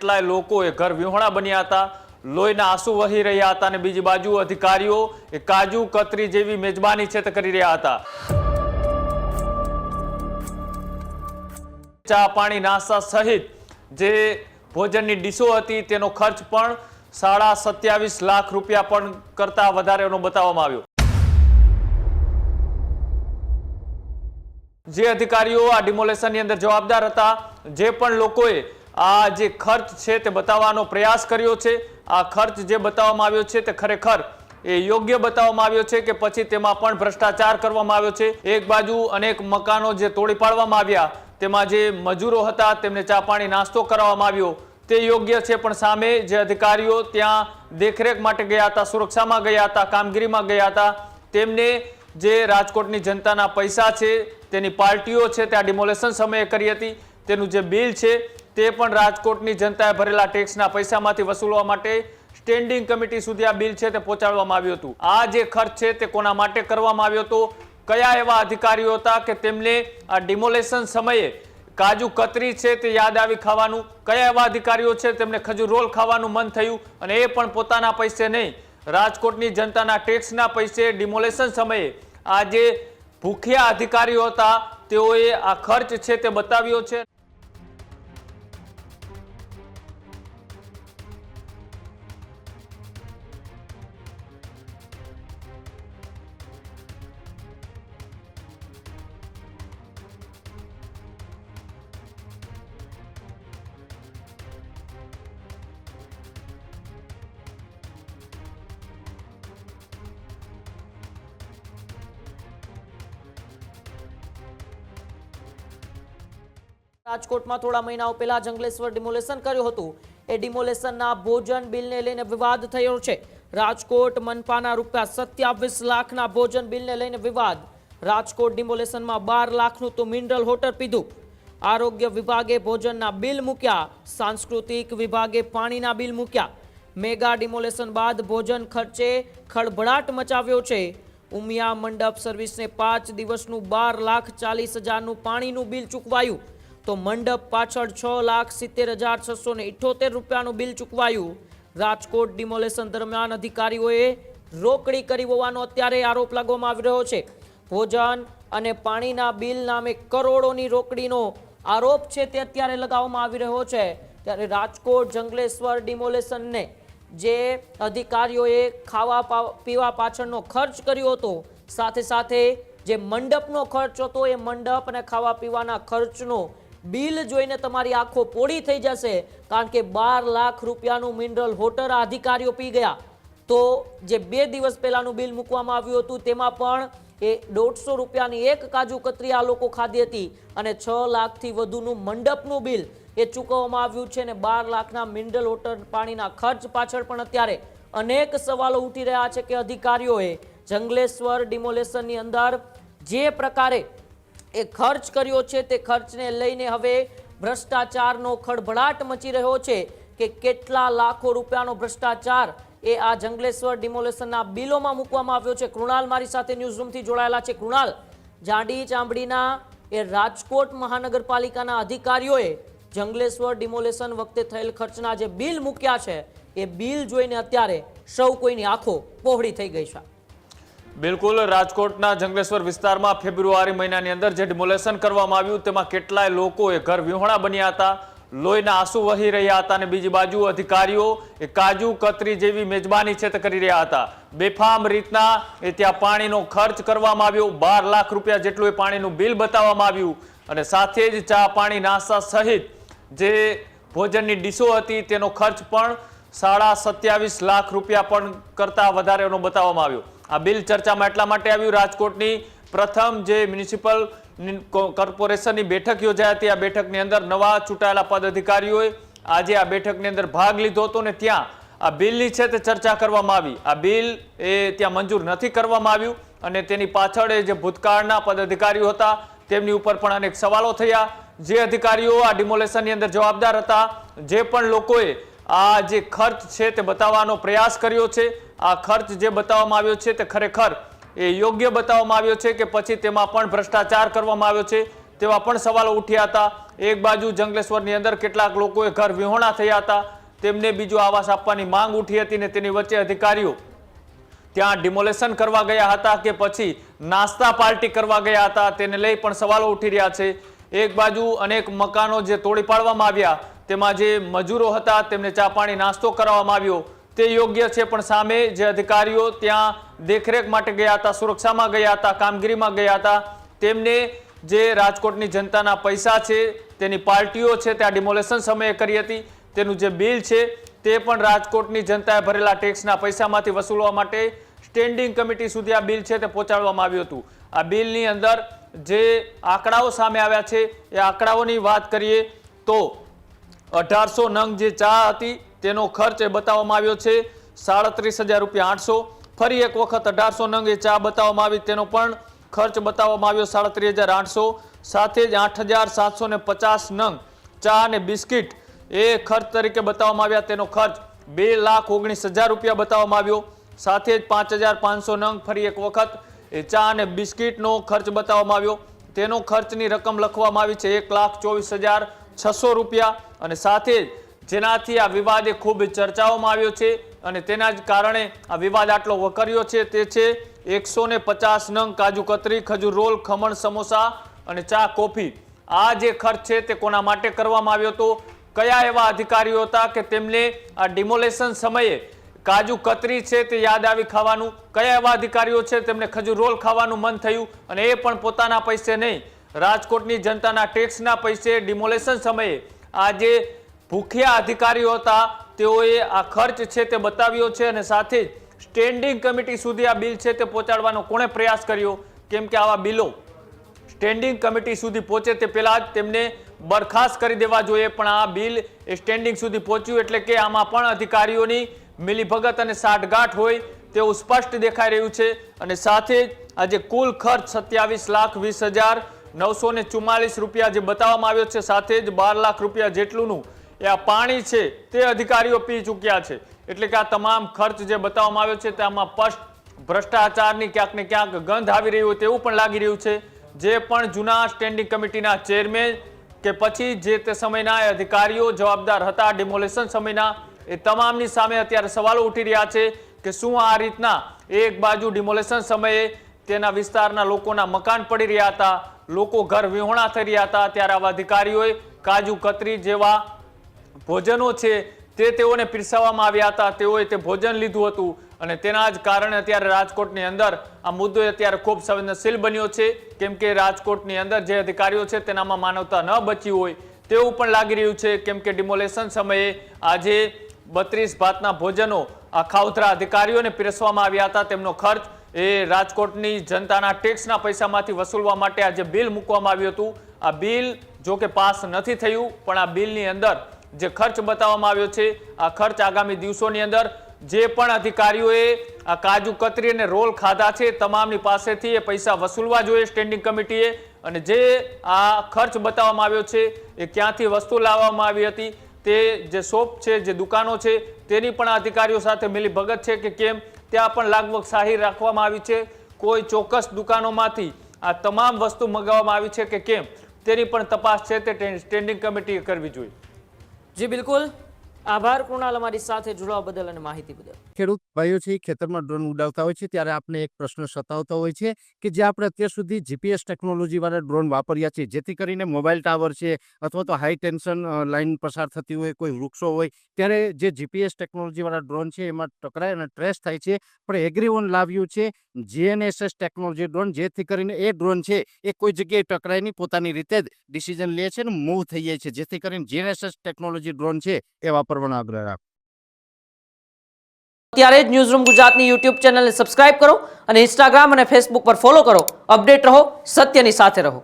કેટલાય લોકોએ ઘર વિહોણા બન્યા હતા, લોહીના આંસુ વહી રહ્યા હતા અને બીજી બાજુ અધિકારીઓ એ કાજુ કતરી જેવી મેજબાની છે તે કરી રહ્યા હતા। ચા પાણી નાસ્તા સહિત જે ભોજનની ડીશો હતી તેનો ખર્ચ પણ 27.5 લાખ રૂપિયા પણ કરતા વધારેનો બતાવવામાં આવ્યો। જે અધિકારીઓ આ ડિમોલેશનની અંદર જવાબદાર હતા, જે પણ લોકોએ આ જે ખર્ચ છે તે બતાવવાનો પ્રયાસ કર્યો છે, આ ખર્ચ જે બતાવવામાં આવ્યો છે તે ખરેખર એ યોગ્ય બતાવવામાં આવ્યો છે કે પછી તેમાં પણ ભ્રષ્ટાચાર કરવામાં આવ્યો છે। એક બાજુ અનેક મકાનો જે તોડી પાડવામાં આવ્યા, તેમાં જે મજૂરો હતા તેમને ચા પાણી નાસ્તો કરાવવામાં આવ્યો તે યોગ્ય છે, પણ સામે જે અધિકારીઓ ત્યાં દેખરેખ માટે ગયા હતા, સુરક્ષામાં ગયા હતા, કામગીરીમાં ગયા હતા, તેમને જે રાજકોટની જનતાના પૈસા છે તેની પાર્ટીઓ છે તે આ ડિમોલેશન સમયે કરી હતી, તેનું જે બિલ છે તે પણ રાજકોટની જનતાએ ભરેલા ટેક્સના પૈસામાંથી વસૂલવા માટે સ્ટેન્ડિંગ કમિટી સુધી આ બિલ છે તે પહોંચાડવામાં આવ્યું હતું। આ જે ખર્ચ છે તે કોના માટે કરવામાં આવ્યો હતો, કયા એવા અધિકારીઓ હતા કે તેમને આ ડિમોલેશન સમયે કાજુ કતરી છે તે યાદ આવી ખાવાનું, કયા એવા અધિકારીઓ છે તેમને ખજૂર રોલ ખાવાનું મન થયું અને એ પણ પોતાના પૈસે નહીં, રાજકોટની જનતાના ટેક્સના પૈસે ડિમોલેશન સમયે આ જે ભૂખ્યા અધિકારીઓ હતા તેઓએ આ ખર્ચ છે તે બતાવ્યો છે। રાજકોટમાં થોડા મહિનાઓ પહેલા જંગલેશ્વર ડિમોલેશન કર્યું હતું। એ ડિમોલેશનના ભોજન બિલને લઈને વિવાદ થયો છે। રાજકોટ મનપાના રૂપિયા 27 લાખના ભોજન બિલને લઈને વિવાદ। રાજકોટ ડિમોલેશનમાં 12 લાખનું તો મિનરલ વોટર પીધું। આરોગ્ય વિભાગે ભોજનના બિલ મૂક્યા, સાંસ્કૃતિક વિભાગે પાણીના બિલ મૂક્યા। મેગા ડિમોલેશન બાદ ભોજન ખર્ચે ખળભળાટ મચાવ્યો છે। ઉમિયા મંડપ સર્વિસને 5 દિવસનું 12,40,000નું પાણીનું બિલ ચૂકવાયું, તો મંડપ પાછળ 6,70,678 રૂપિયાનું બિલ ચૂકવાયું। રાજકોટ ડિમોલેશન દરમિયાન અધિકારીઓએ રોકડી કરી હોવાનો અત્યારે આરોપ લગાવવામાં આવી રહ્યો છે। ભોજન અને પાણીના બિલ નામે કરોડોની રોકડીનો આરોપ છે તે અત્યારે લગાવવામાં આવી રહ્યો છે। ત્યારે રાજકોટ જંગલેશ્વર ડિમોલેશનને જે અધિકારીઓએ ખાવા પીવા પાછળનો ખર્ચ કર્યો હતો, સાથે સાથે જે મંડપનો ખર્ચ હતો, એ મંડપ અને ખાવા પીવાના ખર્ચનો બિલ જોઈને તમારી આંખો પોળી થઈ જશે, કારણ કે 12 લાખ રૂપિયાનું મિનરલ વોટર આ અધિકારીઓ પી ગયા। તો જે 2 દિવસ પહેલાનું બિલ મૂકવામાં આવ્યું હતું તેમાં પણ એ 150 રૂપિયાની એક કાજુ કતરી આ લોકો ખાધી હતી અને 6 લાખથી વધુનું મંડપનું બિલ એ ચૂકવવામાં આવ્યું છે। અને 12 લાખના મિનરલ વોટર પાણીના ખર્ચ પાછળ પણ અત્યારે અનેક સવાલો ઉઠી રહ્યા છે કે અધિકારીઓએ જંગલેશ્વર ડિમોલેશનની અંદર જે પ્રકારે એ ખર્ચ કર્યો છે તે ખર્ચને લઈને હવે ભ્રષ્ટાચારનો ખળભળાટ મચી રહ્યો છે કે કેટલા લાખો રૂપિયાનો ભ્રષ્ટાચાર એ આ જંગલેશ્વર ડિમોલેશનના બિલોમાં મૂકવામાં આવ્યો છે। કૃણાલ મારી સાથે ન્યૂઝરૂમથી જોડાયેલા છે। કૃણાલ, જાડી ચામડીના એ રાજકોટ મહાનગરપાલિકાના અધિકારીઓએ જંગલેશ્વર ડિમોલેશન વખતે થયેલ ખર્ચના જે બિલ મૂક્યા છે એ બિલ જોઈને અત્યારે સૌ કોઈની આંખો પહોળી થઈ ગઈ છે। બિલકુલ, રાજકોટના જંગલેશ્વર વિસ્તારમાં ફેબ્રુઆરી મહિનાની અંદર જે ડિમોલેશન કરવામાં આવ્યું તેમાં કેટલાય લોકોએ ઘર વિહોણા બન્યા હતા, લોહીના આંસુ વહી રહ્યા હતા અને બીજી બાજુ અધિકારીઓ એ કાજુ કતરી જેવી મેજબાની છે તે કરી રહ્યા હતા। બેફામ રીતના એ ત્યાં પાણીનો ખર્ચ કરવામાં આવ્યો, 12 લાખ રૂપિયા જેટલું એ પાણીનું બિલ બતાવવામાં આવ્યું અને સાથે જ ચા પાણી નાસ્તા સહિત જે ભોજનની ડીશો હતી તેનો ખર્ચ પણ 27.5 લાખ રૂપિયા પણ કરતા વધારેનો બતાવવામાં આવ્યો। આ બિલ ચર્ચામાં એટલા માટે આવ્યું, રાજકોટની પ્રથમ જે મ્યુનિસિપલ કોર્પોરેશનની બેઠક યોજાઈ હતી, આ બેઠકની અંદર નવા ચૂંટાયેલા પદાધિકારીઓએ આજે આ બેઠકની અંદર ભાગ લીધો હતો ને ત્યાં આ બિલની છે તે ચર્ચા કરવામાં આવી। આ બિલ એ ત્યાં મંજૂર નથી કરવામાં આવ્યું અને તેની પાછળ જે ભૂતકાળના પદાધિકારીઓ હતા તેમની ઉપર પણ અનેક સવાલો થયા। જે અધિકારીઓ આ ડિમોલેશનની અંદર જવાબદાર હતા, જે પણ લોકોએ આ જે ખર્ચ છે તે બતાવવાનો પ્રયાસ કર્યો છે, આ ખર્ચ જે બતાવવામાં આવ્યો છે તે ખરેખર એ યોગ્ય બતાવવામાં આવ્યો છે કે પછી તેમાં પણ ભ્રષ્ટાચાર કરવામાં આવ્યો છે તેવા પણ સવાલો ઉઠ્યા હતા। એક બાજુ જંગલેશ્વરની અંદર કેટલાક લોકોએ ઘર વિહોણા થયા હતા, તેમને બીજો આવાસ આપવાની માંગ ઉઠી હતી ને તેની વચ્ચે અધિકારીઓ ત્યાં ડિમોલેશન કરવા ગયા હતા કે પછી નાસ્તા પાર્ટી કરવા ગયા હતા, તેને લઈ પણ સવાલો ઉઠી રહ્યા છે. એક બાજુ અનેક મકાનો જે તોડી પાડવામાં આવ્યા, તેમાં જે મજૂરો હતા તેમને ચા પાણી નાસ્તો કરાવવામાં આવ્યો, તે યોગ્ય છે, પણ સામે જે અધિકારીઓ ત્યાં દેખરેખ માટે ગયા હતા, સુરક્ષામાં ગયા હતા, કામગીરીમાં ગયા હતા, તેમને જે રાજકોટની જનતાના પૈસા છે, તેની પાર્ટીઓ છે ત્યાં ડિમોલેશન સમયે કરી હતી, તેનું જે બિલ છે તે પણ રાજકોટની જનતાએ ભરેલા ટેક્સના પૈસામાંથી વસૂલવા માટે સ્ટેન્ડિંગ કમિટી સુધી આ બિલ છે તે પહોંચાડવામાં આવ્યું હતું. આ બિલની અંદર જે આંકડાઓ સામે આવ્યા છે એ આંકડાઓની વાત કરીએ તો 1800 નંગ જે ચા હતી તેનો ખર્ચ એ બતાવવામાં આવ્યો છે 37,800. ફરી એક વખત 1800 નંગ એ ચા બતાવવામાં આવી, તેનો પણ ખર્ચ બતાવવામાં આવ્યો 37,800. સાથે જ 8,750 નંગ ચા અને બિસ્કિટ એ ખર્ચ તરીકે બતાવવામાં આવ્યા, તેનો ખર્ચ 2,19,000 રૂપિયા બતાવવામાં આવ્યો. સાથે જ 5,500 નંગ ફરી એક વખત એ ચા અને બિસ્કિટનો ખર્ચ બતાવવામાં આવ્યો, તેનો ખર્ચની રકમ લખવામાં આવી છે 1,24,600 રૂપિયા. અને સાથે જ જેનાથી આ વિવાદ એ ખૂબ ચર્ચાઓમાં આવ્યો છે અને તેના જ કારણે આ વિવાદ આટલો વકર્યો છે તે છે 150 નંગ કાજુ કતરી, ખજૂર રોલ, ખમણ, સમોસા અને ચા કોફી. આ જે ખર્ચ છે તે કોના માટે કરવામાં આવ્યો હતો, કયા એવા અધિકારીઓ હતા કે તેમને આ ડિમોલેશન સમયે કાજુ કતરી છે તે યાદ આવી ખાવાનું, કયા એવા અધિકારીઓ છે તેમને ખજૂર રોલ ખાવાનું મન થયું અને એ પણ પોતાના પૈસે નહીં, રાજકોટની જનતાના ટેક્સના પૈસે ડિમોલેશન સમયે આ જે ભૂખ્યા અધિકારીઓ હતા તેઓએ આ ખર્ચ છે તે બતાવ્યો છે. અને સાથે જ સ્ટેન્ડિંગ કમિટી સુધી આ બિલ છે તે પહોંચાડવાનો કોણે પ્રયાસ કર્યો, કેમ કે આવા બિલો સ્ટેન્ડિંગ કમિટી સુધી પહોંચે તે પહેલા જ તેમને બરખાસ્ત કરી દેવા જોઈએ, પણ આ બિલ સ્ટેન્ડિંગ સુધી પહોંચ્યું એટલે કે આમાં પણ અધિકારીઓની મિલીભગત અને સાઠગાંઠ હોય તેવું સ્પષ્ટ દેખાઈ રહ્યું છે. અને સાથે જ આજે કુલ ખર્ચ 27,20,944 રૂપિયા જે બતાવવામાં આવ્યો છે, સાથે જ 12 લાખ રૂપિયા જેટલુંનું એ આ પાણી છે તે અધિકારીઓ પી ચૂક્યા છે. એટલે કે આ તમામ ખર્ચ જે બતાવવામાં આવ્યો છે તેમાં સ્પષ્ટ ભ્રષ્ટાચારની ક્યાંક ને ક્યાંક ગંધ આવી રહી હોય તેવું પણ લાગી રહ્યું છે. જે પણ જૂના સ્ટેન્ડિંગ કમિટીના ચેરમેન કે પછી જે તે સમયના અધિકારીઓ જવાબદાર હતા ડિમોલેશન સમયના, એ તમામની સામે અત્યારે સવાલો ઉઠી રહ્યા છે કે શું આ રીતના એક બાજુ ડિમોલેશન સમયે તેના વિસ્તારના લોકોના મકાન પડી રહ્યા હતા, લોકો ઘર વિહોણા થઈ રહ્યા હતા, ત્યારે આવા અધિકારીઓએ કાજુ કતરી જેવા ભોજનો છે તે તેઓને પીરસાવવામાં આવ્યા હતા, તેઓએ તે ભોજન લીધું હતું અને તેના જ કારણે અત્યારે રાજકોટની અંદર આ મુદ્દો અત્યારે ખૂબ સંવેદનશીલ બન્યો છે. કેમ કે રાજકોટની અંદર જે અધિકારીઓ છે તેનામાં માનવતા ન બચી હોય તેવું પણ લાગી રહ્યું છે. કેમ કે ડિમોલેશન સમયે આજે 32 ભાતના ભોજનો આ ખાવતરા અધિકારીઓને પીરસવામાં આવ્યા હતા, તેમનો ખર્ચ એ રાજકોટની જનતાના ટેક્સના પૈસામાંથી વસૂલવા માટે આ જે બિલ મૂકવામાં આવ્યું હતું, આ બિલ જો કે પાસ નથી થયું, પણ આ બિલની અંદર જે ખર્ચ બતાવવામાં આવ્યો છે આ ખર્ચ આગામી દિવસોની અંદર જે પણ અધિકારીઓએ આ કાજુ કતરી અને રોલ ખાધા છે તમામની પાસેથી એ પૈસા વસૂલવા જોઈએ સ્ટેન્ડિંગ કમિટીએ. અને જે આ ખર્ચ બતાવવામાં આવ્યો છે એ ક્યાંથી વસ્તુ લાવવામાં આવી હતી, તે જે શોપ છે, જે દુકાનો છે તેની પણ અધિકારીઓ સાથે મિલીભગત છે કે કેમ, ત્યાં પણ લાગવગ શાહી રાખવામાં આવી છે. કોઈ ચોક્કસ દુકાનોમાંથી આ તમામ વસ્તુ મંગાવવામાં આવી છે કે કેમ, તેની પણ તપાસ છે તે સ્ટેન્ડિંગ કમિટીએ કરવી જોઈએ. જી બિલકુલ, આભાર કૃણાલ અમારી સાથે જોડાવા બદલ અને માહિતી બદલ. ખેડૂત ભાઈઓ છે ખેતરમાં ડ્રોન ઉડાવતા હોય છે ત્યારે આપણે એક પ્રશ્ન સતાવતો હોય છે કે જે આપણે અત્યાર સુધી જીપીએસ ટેકનોલોજી વાળા ડ્રોન વાપર્યા છે, જેથી કરીને મોબાઈલ ટાવર છે અથવા તો હાઈ ટેન્શન લાઈન પસાર થતી હોય, કોઈ વૃક્ષો હોય, ત્યારે જે જીપીએસ ટેકનોલોજી વાળા ડ્રોન છે એમાં ટકરાય અને ટ્રેસ થાય છે. પણ એગ્રીવન લાવ્યું છે GNSS ટેકનોલોજી ડ્રોન, જેથી કરીને એ ડ્રોન છે એ કોઈ જગ્યાએ ટકરાય નહીં, પોતાની રીતે જ ડિસિઝન લે છે અને મૂવ થઈ જાય છે, જેથી કરીને GNSS ટેકનોલોજી ડ્રોન છે એ વાપરવાનો આગ્રહ રાખો. અત્યારે જ ન્યૂઝરૂમ ગુજરાતની યુટ્યુબ ચેનલને સબસ્ક્રાઇબ કરો અને ઇન્સ્ટાગ્રામ અને ફેસબુક પર ફોલો કરો. અપડેટ રહો, સત્યની સાથે રહો.